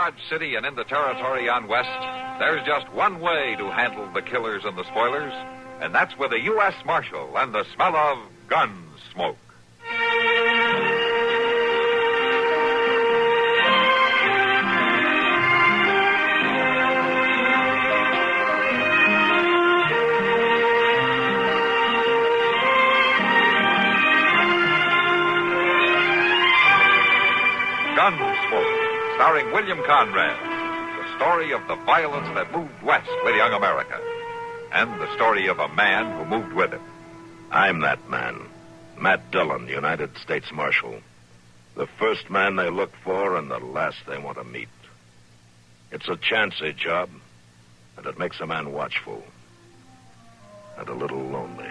Dodge City and in the territory on west, there's just one way to handle the killers and the spoilers, and that's with a U.S. Marshal and the smell of Gunsmoke. Gunsmoke, starring William Conrad. The story of the violence that moved west with young America. And the story of a man who moved with it. I'm that man. Matt Dillon, United States Marshal. The first man they look for and the last they want to meet. It's a chancy job, and it makes a man watchful. And a little lonely.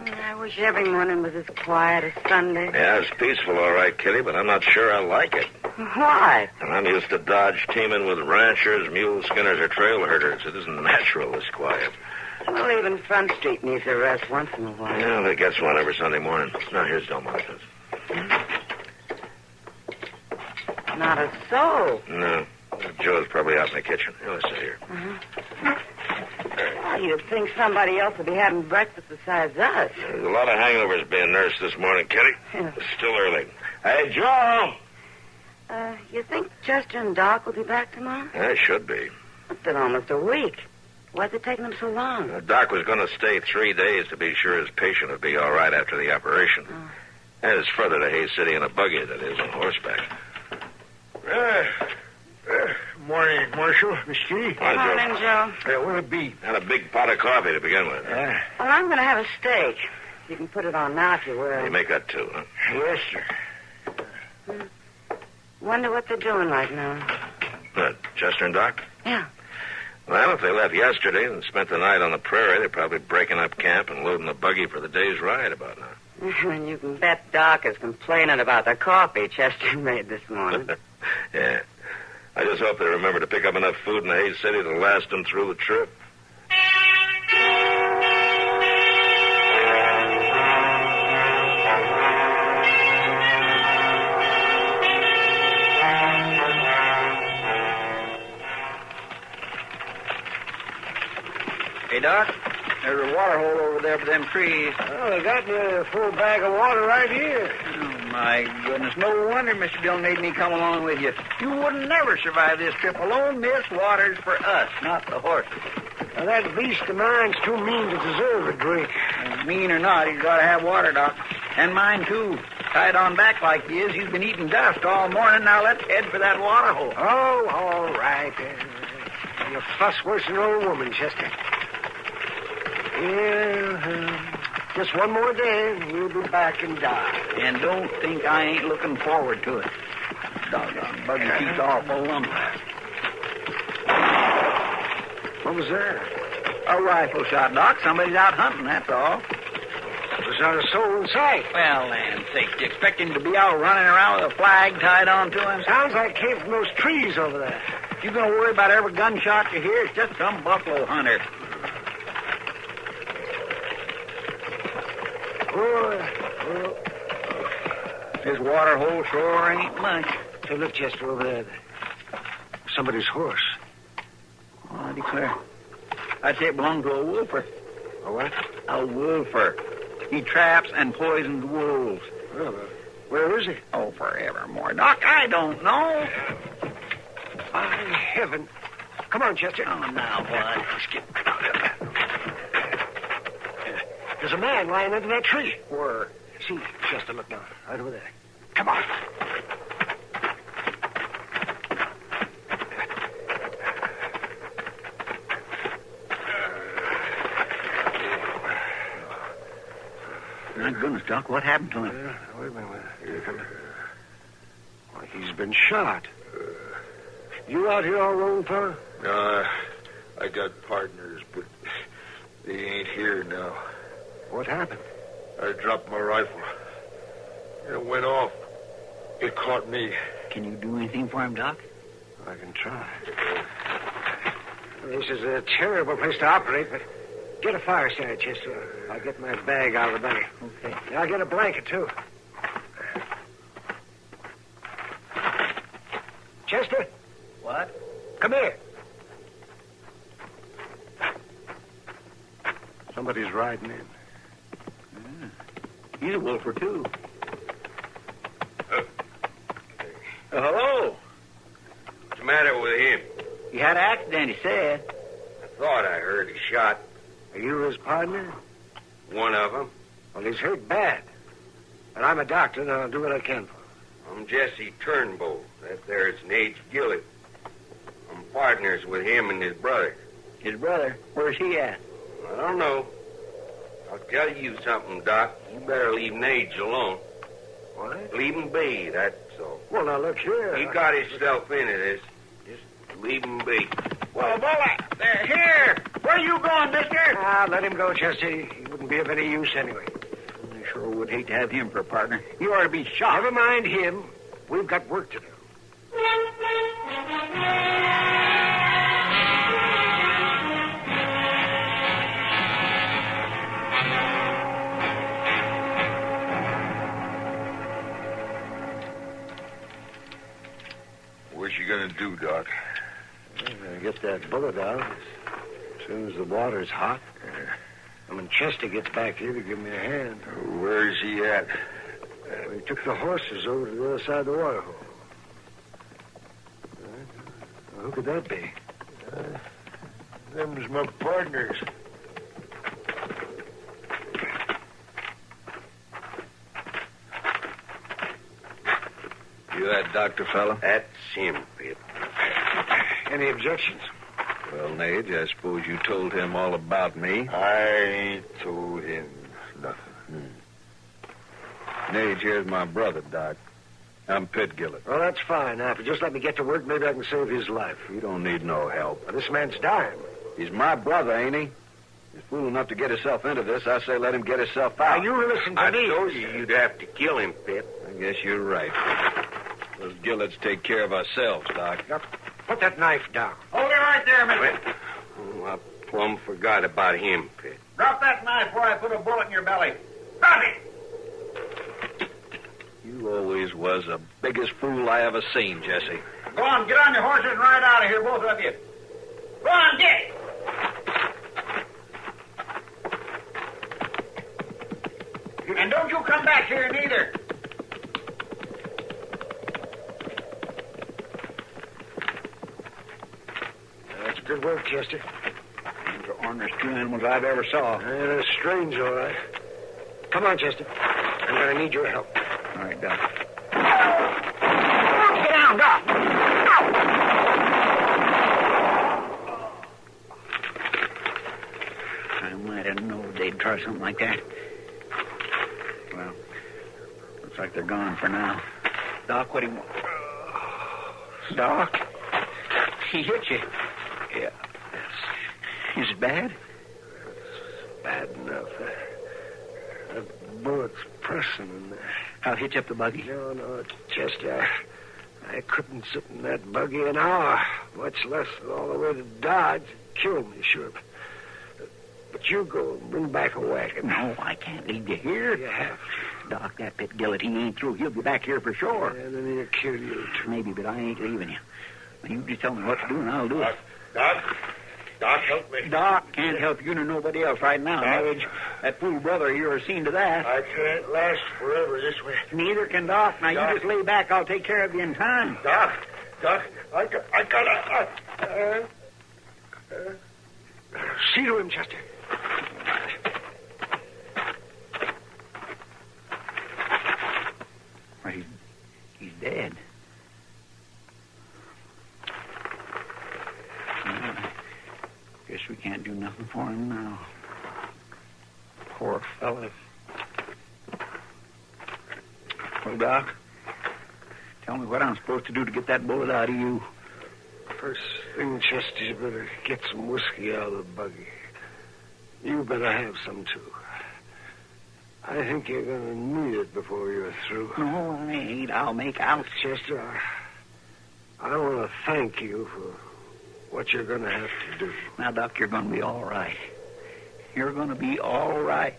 I wish every morning was as quiet as Sunday. Yeah, it's peaceful, all right, Kitty, but I'm not sure I like it. Why? And I'm used to Dodge teaming with ranchers, mule skinners, or trail herders. It isn't natural, this quiet. Well, even Front Street needs a rest once in a while. Yeah, they gets one every Sunday morning. Now, here's Delmonte's. Not a soul. No. Joe's probably out in the kitchen. Here, let's sit here. Well, you'd think somebody else would be having breakfast besides us. There's a lot of hangovers being nursed this morning, Kitty. Yeah. It's still early. Hey, Joe! You think Chester and Doc will be back tomorrow? Yeah, it should be. It's been almost a week. Why's it taking them so long? Doc was going to stay 3 days to be sure his patient would be all right after the operation. And it's further to Hayes City in a buggy that is on horseback. Morning, Marshal. Miss Kitty. Hi, Morning, Joe. What'll it be? And a big pot of coffee to begin with. Well, I'm going to have a steak. You can put it on now if you will. You make that too, huh? Yes, sir. Wonder what they're doing right now. What, Chester and Doc? Yeah. Well, if they left yesterday and spent the night on the prairie, they're probably breaking up camp and loading the buggy for the day's ride about now. And you can bet Doc is complaining about the coffee Chester made this morning. Yeah. I just hope they remember to pick up enough food in the Hayes City to last them through the trip. Hey, Doc, there's a water hole over there for them trees. Oh, I got me a full bag of water right here. Oh, my goodness. No wonder Mr. Dillon made me come along with you. You wouldn't never survive this trip alone. This water's for us, not the horses. Now, that beast of mine's too mean to deserve a drink. Mean or not, he's got to have water, Doc. And mine, too. Tied on back like he is, he's been eating dust all morning. Now let's head for that water hole. Oh, all right. You fuss worse than an old woman, Chester. Yeah, just one more day, and we'll be back in Dodge. And don't think I ain't looking forward to it. Doggone buggy keeps awful lumpy. What was that? A rifle shot, Doc. Somebody's out hunting, that's all. There's not a soul in sight. Well, land's sake, do you expect him to be out running around with a flag tied onto him? Sounds like it came from those trees over there. If you're going to worry about every gunshot you hear, it's just some buffalo hunter. This water hole sure ain't much. Hey, look, Chester, over there. Somebody's horse. Oh, I declare. I'd say it belonged to a wolfer. A what? A wolfer. He traps and poisons wolves. Well, where is he? Oh, forevermore. Doc, I don't know. By heaven. Come on, Chester. Oh, now what? Let's get... There's a man lying under that tree. Where? See, Chester, look now. Right over there. Come on. My goodness, Doc, what happened to him? Wait a minute. Here he comes. Well, he's been shot. You out here all alone, fella? No, I got partners, but they ain't here now. What happened? I dropped my rifle. It went off. It caught me. Can you do anything for him, Doc? I can try. This is a terrible place to operate, but get a fireside, Chester. I'll get my bag out of the buggy. Okay. I'll get a blanket, too. Chester? What? Come here. Somebody's riding in. He's a wolfer, too. Hello. What's the matter with him? He had an accident, he said. I thought I heard a shot. Are you his partner? One of them. Well, he's hurt bad. But I'm a doctor, and I'll do what I can for him. I'm Jesse Turnbull. That there's Nate Gillett. I'm partners with him and his brother. His brother? Where's he at? I don't know. I'll tell you something, Doc. You better leave Nage alone. What? Leave him be, that's all. Well, now, look here. He got himself into this. Just leave him be. Well, Bullet, they're here. Where are you going, mister? Let him go, Chester. He wouldn't be of any use anyway. I sure would hate to have him for a partner. You ought to be shot. Never mind him. We've got work to do. What's you gonna do, Doc? I'm going to get that bullet out as soon as the water's hot. When Chester gets back here to give me a hand. Where's he at? We took the horses over to the other side of the water hole. Who could that be? Them's my partners. You that doctor fella? That's him, Pip. Any objections? Well, Nage, I suppose you told him all about me. I ain't told him nothing. Nage, here's my brother, Doc. I'm Pit Gillett. Well, that's fine. Now, if you just let me get to work, maybe I can save his life. You don't need no help. Now, this man's dying. He's my brother, ain't he? He's fool enough to get himself into this. I say let him get himself out. Now, you listen to I me. told you you'd have to kill him, Pip. I guess you're right. Those Gillets take care of ourselves, Doc. Now, put that knife down. Hold it right there, mister. Oh, I plumb forgot about him, Pip. Drop that knife before I put a bullet in your belly. Drop it! You always was the biggest fool I ever seen, Jesse. Go on, get on your horses and ride out of here, both of you. Go on, get! And don't you come back here neither. That's good work, Chester. Those are honest two animals I've ever saw. They're strange, all right. Come on, Chester. I'm going to need your help. All right, Doc. Get down, Doc. I might have known they'd try something like that. Well, looks like they're gone for now. Doc, what do you want? Doc? He hit you. Yeah. Is it bad? It's bad enough. That bullet's pressing in there. I'll hitch up the buggy. No, Chester. I couldn't sit in that buggy an hour, much less all the way to Dodge. Kill me, sure. But you go and bring back a wagon. No, I can't leave you here. You have to. Doc, that Pit Gillett, he ain't through. He'll be back here for sure. And then he'll kill you, too. Maybe, but I ain't leaving you. Now, you just tell me what to do, and I'll do it. Doc, help me. Doc can't help you nor nobody else right now, Nage. That fool brother of yours seen to that. I can't last forever this way. Neither can Doc. Now, Doc. you just lay back. I'll take care of you in time. Doc, I gotta... See to him, Chester. Well, he's dead. Well, guess we can't do nothing for him now. Poor fella. Well, Doc, tell me what I'm supposed to do to get that bullet out of you. First thing, Chester, you better get some whiskey out of the buggy. You better have some, too. I think you're going to need it before you're through. No, I ain't. I'll make out. Chester, I want to thank you for what you're going to have to do. Now, Doc, you're going to be all right. You're going to be all right.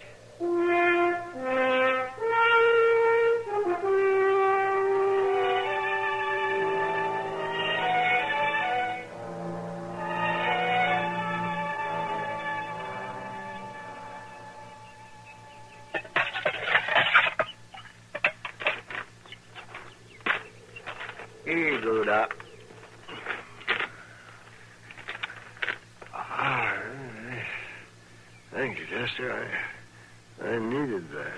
Here you go, Doc. Thank you, Chester. I needed that.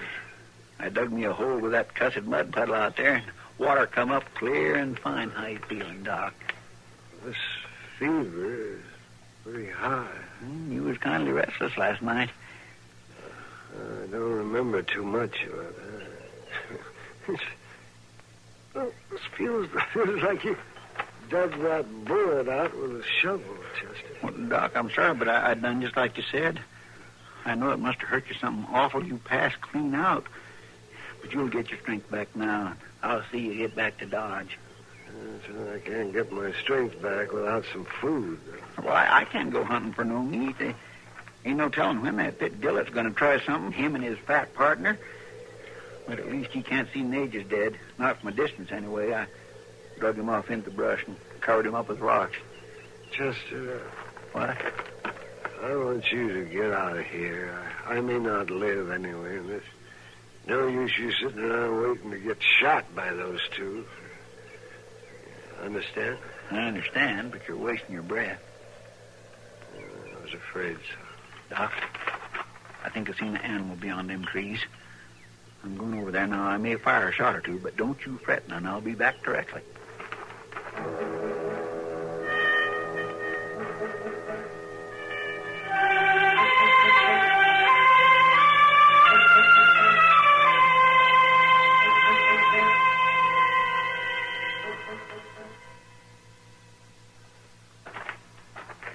I dug me a hole with that cussed mud puddle out there, and water come up clear and fine. How you feeling, Doc? This fever is pretty high. You was kindly restless last night. I don't remember too much about that. This feels like you dug that bullet out with a shovel, Chester. Well, Doc, I'm sorry, but I done just like you said. I know it must have hurt you something awful. You passed clean out. But you'll get your strength back now. I'll see you get back to Dodge. So I can't get my strength back without some food. Well, I can't go hunting for no meat. Ain't no telling when that Pit Gillet's going to try something, him and his fat partner. But at least he can't see Nage is dead. Not from a distance, anyway. I drug him off into the brush and covered him up with rocks. Chester, What? I want you to get out of here. I may not live anyway, and there's no use you sitting around waiting to get shot by those two. Understand? I understand, but you're wasting your breath. I was afraid so. Doc, I think I seen an animal beyond them trees. I'm going over there now. I may fire a shot or two, but don't you fret none. I'll be back directly.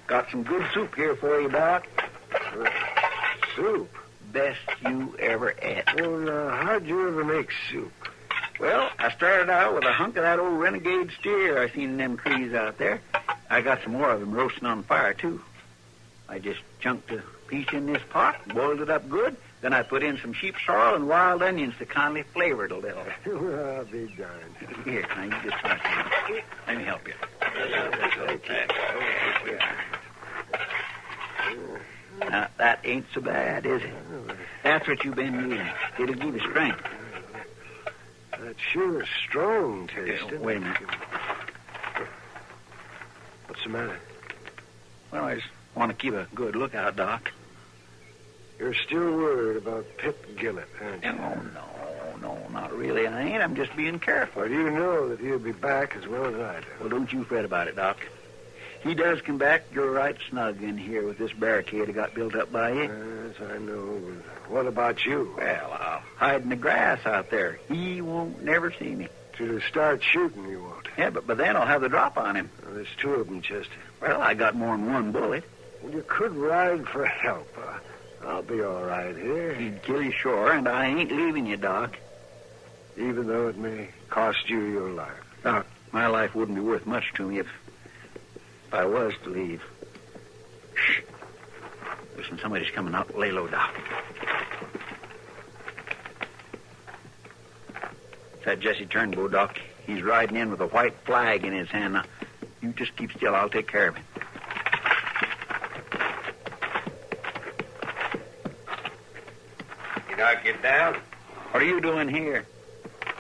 Got some good soup here for you, Doc. Soup? Best you ever ate. Well, how'd you ever make soup? Well, I started out with a hunk of that old renegade steer I seen in them trees out there. I got some more of them roasting on fire, too. I just chunked a piece in this pot, boiled it up good, then I put in some sheep sorrel and wild onions to kindly flavor it a little. Well, I'll be darned. Here, now you just try some. Let me help you. Now, that ain't so bad, is it? That's what you've been needing. It'll give you strength. That's sure strong tasting. Wait a minute. What's the matter? Well, I just want to keep a good lookout, Doc. You're still worried about Pit Gillett, aren't you? No, not really. I ain't. I'm just being careful. Well, you know that he'll be back as well as I do. Well, don't you fret about it, Doc. He does come back. You're right snug in here with this barricade I got built up by you. Yes, I know. But what about you? Well, I'll hide in the grass out there. He won't never see me. To start shooting, you won't. Yeah, but by then I'll have the drop on him. Well, there's two of them, Chester. Well, I got more than one bullet. Well, you could ride for help. I'll be all right here. He'd kill you sure, and I ain't leaving you, Doc. Even though it may cost you your life. Doc, my life wouldn't be worth much to me if I was to leave. Shh. Listen, somebody's coming out. Lay low, Doc. It's that Jesse Turnbow, Doc. He's riding in with a white flag in his hand. Now, you just keep still. I'll take care of him. Can I get down? What are you doing here?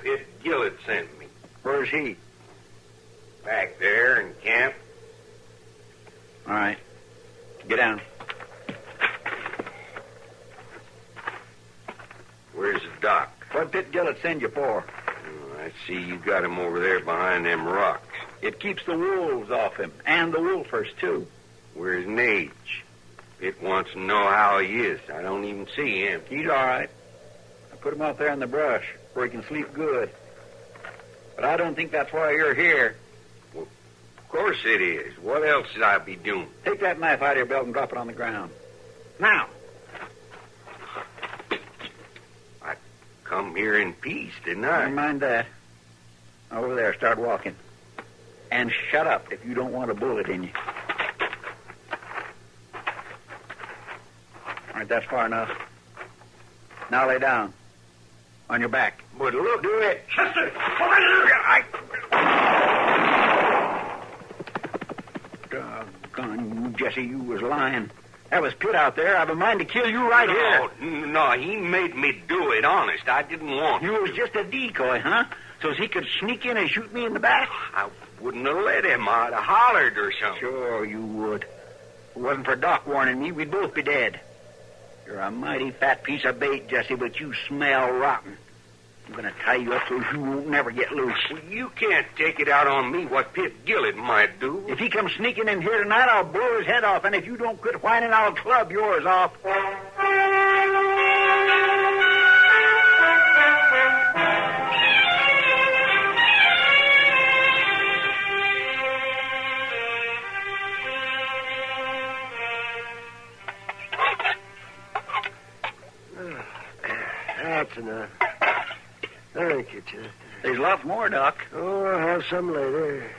Pit Gillett sent me. Where's he? Back there in camp. All right. Get down. Where's the doc? What Pit Gillett send you for? Oh, I see you got him over there behind them rocks. It keeps the wolves off him, and the wolfers, too. Where's Nage? Pit wants to know how he is. I don't even see him. He's all right. I put him out there in the brush where he can sleep good. But I don't think that's why you're here. Well, of course it is. What else should I be doing? Take that knife out of your belt and drop it on the ground. Now. I come here in peace, didn't I? Never mind that. Over there, start walking. And shut up if you don't want a bullet in you. All right, that's far enough. Now lay down. On your back. But look. Do it. Chester! Doggone you, Jesse. You was lying. That was Pitt out there. I've a mind to kill you right here. No, he made me do it, honest. I didn't want You was just a decoy, huh? So he could sneak in and shoot me in the back? I wouldn't have let him. I'd have hollered or something. Sure you would. If it wasn't for Doc warning me, we'd both be dead. You're a mighty fat piece of bait, Jesse, but you smell rotten. I'm going to tie you up so you won't never get loose. Well, you can't take it out on me what Pitt Gillett might do. If he comes sneaking in here tonight, I'll blow his head off, and if you don't quit whining, I'll club yours off. That's enough. Thank you, Chester. There's lots more, Doc. Oh, I'll have some later.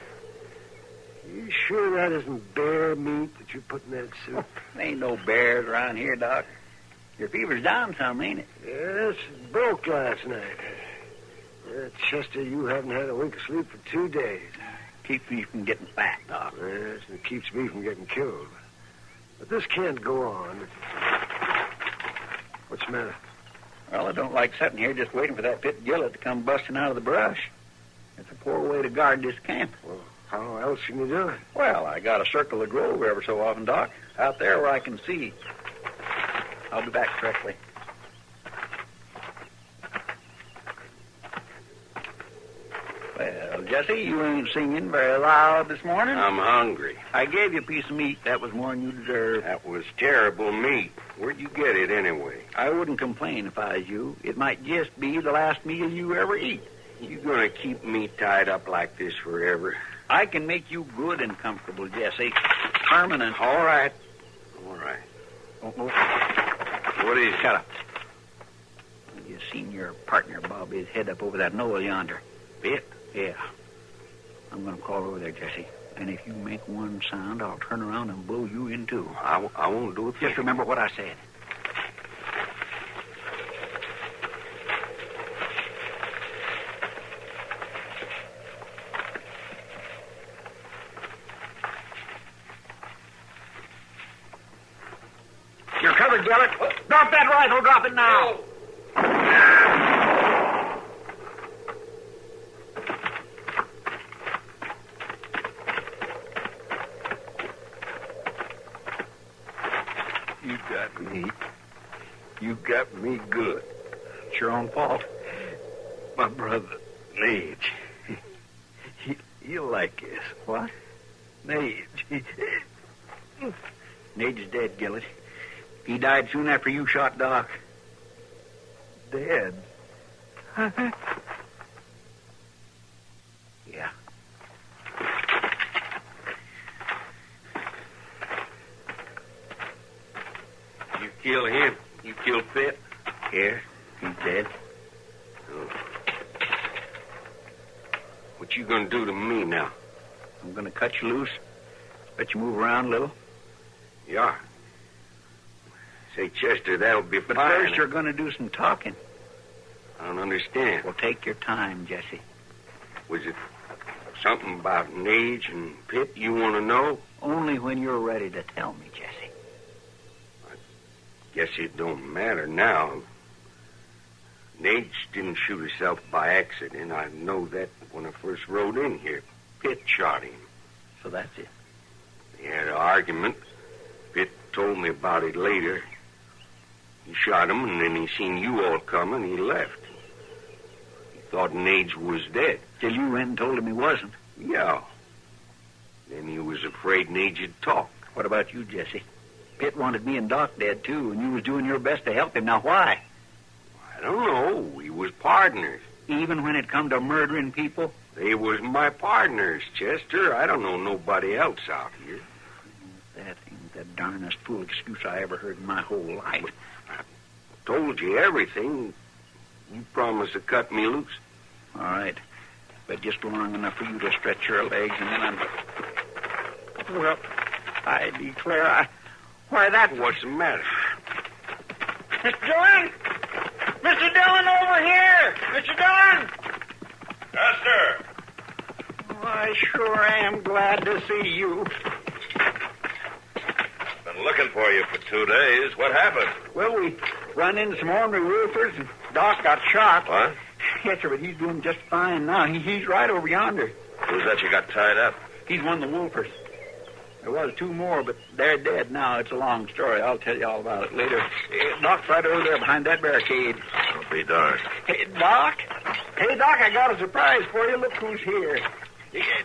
You sure that isn't bear meat that you put in that soup? There ain't no bears around here, Doc. Your fever's down some, ain't it? Yes, it broke last night. Chester, you haven't had a wink of sleep for 2 days. Keeps me from getting fat, Doc. Yes, and it keeps me from getting killed. But this can't go on. What's the matter? Well, I don't like sitting here just waiting for that Pitt Gillett to come busting out of the brush. It's a poor way to guard this camp. Well, how else can you do it? Well, I got to circle the grove ever so often, Doc. Out there where I can see. I'll be back directly. Well, Jesse, you ain't singing very loud this morning. I'm hungry. I gave you a piece of meat. That was more than you deserve. That was terrible meat. Where'd you get it anyway? I wouldn't complain if I was you. It might just be the last meal you ever eat. You gonna keep me tied up like this forever? I can make you good and comfortable, Jesse. Permanent. All right. All right. What is it? Shut up. You seen your partner bob his head up over that knoll yonder. Pitt? Yeah. I'm going to crawl over there, Jesse. And if you make one sound, I'll turn around and blow you in two. I won't do it. Just remember what I said. You're covered, Gillett. Drop that rifle. Drop it now. You got me good. It's your own fault. My brother, Nage. He'll like this. What? Nage. Nage is dead, Gillett. He died soon after you shot Doc. Dead? Yeah. You kill him? You killed Pitt? Yeah, he's dead. Oh. What you gonna do to me now? I'm going to cut you loose. Let you move around a little. You are? Say, Chester, that'll be But fine. first you're going to do some talking. I don't understand. Well, take your time, Jesse. Was it something about Nage and Pitt you want to know? Only when you're ready to tell me, Jesse. Guess it don't matter now. Nage didn't shoot himself by accident. I know that when I first rode in here. Pitt shot him. So that's it. They had an argument. Pitt told me about it later. He shot him, and then he seen you all coming. He left. He thought Nage was dead. Till you went and told him he wasn't. Yeah. Then he was afraid Nage'd talk. What about you, Jesse? Pitt wanted me and Doc dead, too, and you was doing your best to help him. Now, why? I don't know. We was partners. Even when it come to murdering people? They was my partners, Chester. I don't know nobody else out here. That ain't the darnest fool excuse I ever heard in my whole life. I told you everything. You promised to cut me loose. All right. But just long enough for you to stretch your legs, and then I'm... Well, I declare, Why, that... What's the matter? Mr. Dillon! Mr. Dillon, over here! Mr. Dillon! Chester! Oh, I sure am glad to see you. Been looking for you for 2 days. What happened? Well, we run into some ornery roofers, and Doc got shot. What? Yes, sir, but he's doing just fine now. He's right over yonder. Who's that you got tied up? He's one of the wolfers. There was 2 more, but they're dead now. It's a long story. I'll tell you all about it later. Doc's right over there behind that barricade. I'll be darned. Hey, Doc? Hey, Doc, I got a surprise for you. Look who's here.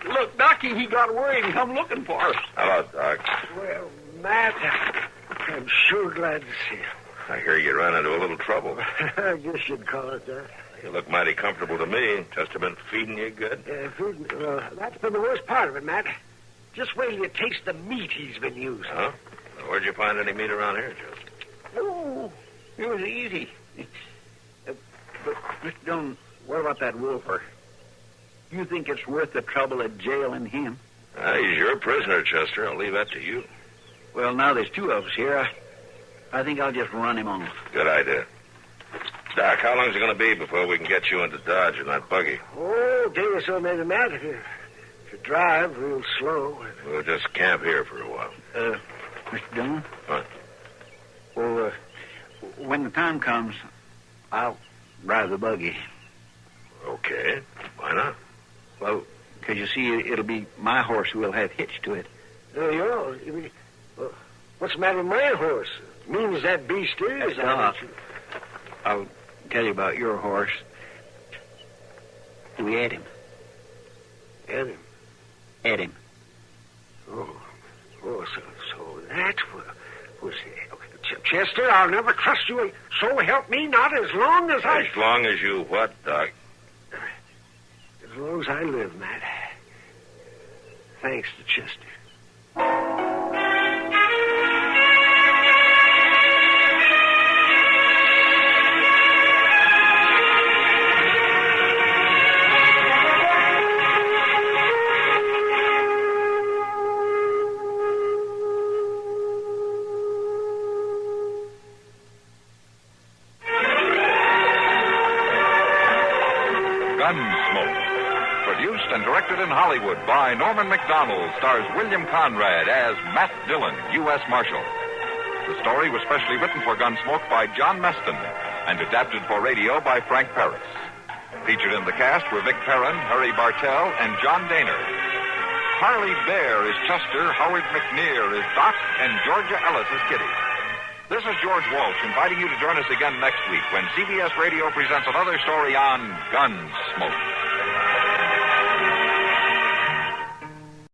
Look, Doc, he got worried and come looking for us. Hello, Doc. Well, Matt, I'm sure glad to see you. I hear you ran into a little trouble. I guess you'd call it that. You look mighty comfortable to me. Chester been feeding you good? Food, that's been the worst part of it, Matt. Just wait till you taste the meat he's been using. Huh? Well, where'd you find any meat around here, Chester? Oh, it was easy. But, Mr. Dillon, what about that wolfer? You think it's worth the trouble of jailing him? He's your prisoner, Chester. I'll leave that to you. Well, now there's 2 of us here. I think I'll just run him off. Good idea. Doc, how long's it going to be before we can get you into Dodge in that buggy? Oh, a day or so, maybe, Matt. If you drive real slow. We'll just camp here for a while. Mr. Dillon? What? Well, when the time comes, I'll drive the buggy. Okay. Why not? Well, because you see, it'll be my horse who will have hitched to it. You mean, what's the matter with my horse? Mean as that beast is. I'll tell you about your horse. We had him. Had him? Had him. Oh, so that was it. Chester, I'll never trust you. So help me, not as long as I... As long as you what, Doc? As long as I live, Matt. Thanks to Chester. Gunsmoke. Produced and directed in Hollywood by Norman Macdonald, stars William Conrad as Matt Dillon, U.S. Marshal. The story was specially written for Gunsmoke by John Meston and adapted for radio by Frank Paris. Featured in the cast were Vic Perrin, Harry Bartell, and John Daner. Harley Bear is Chester, Howard McNear is Doc, and Georgia Ellis is Kitty. This is George Walsh inviting you to join us again next week when CBS Radio presents another story on Gunsmoke.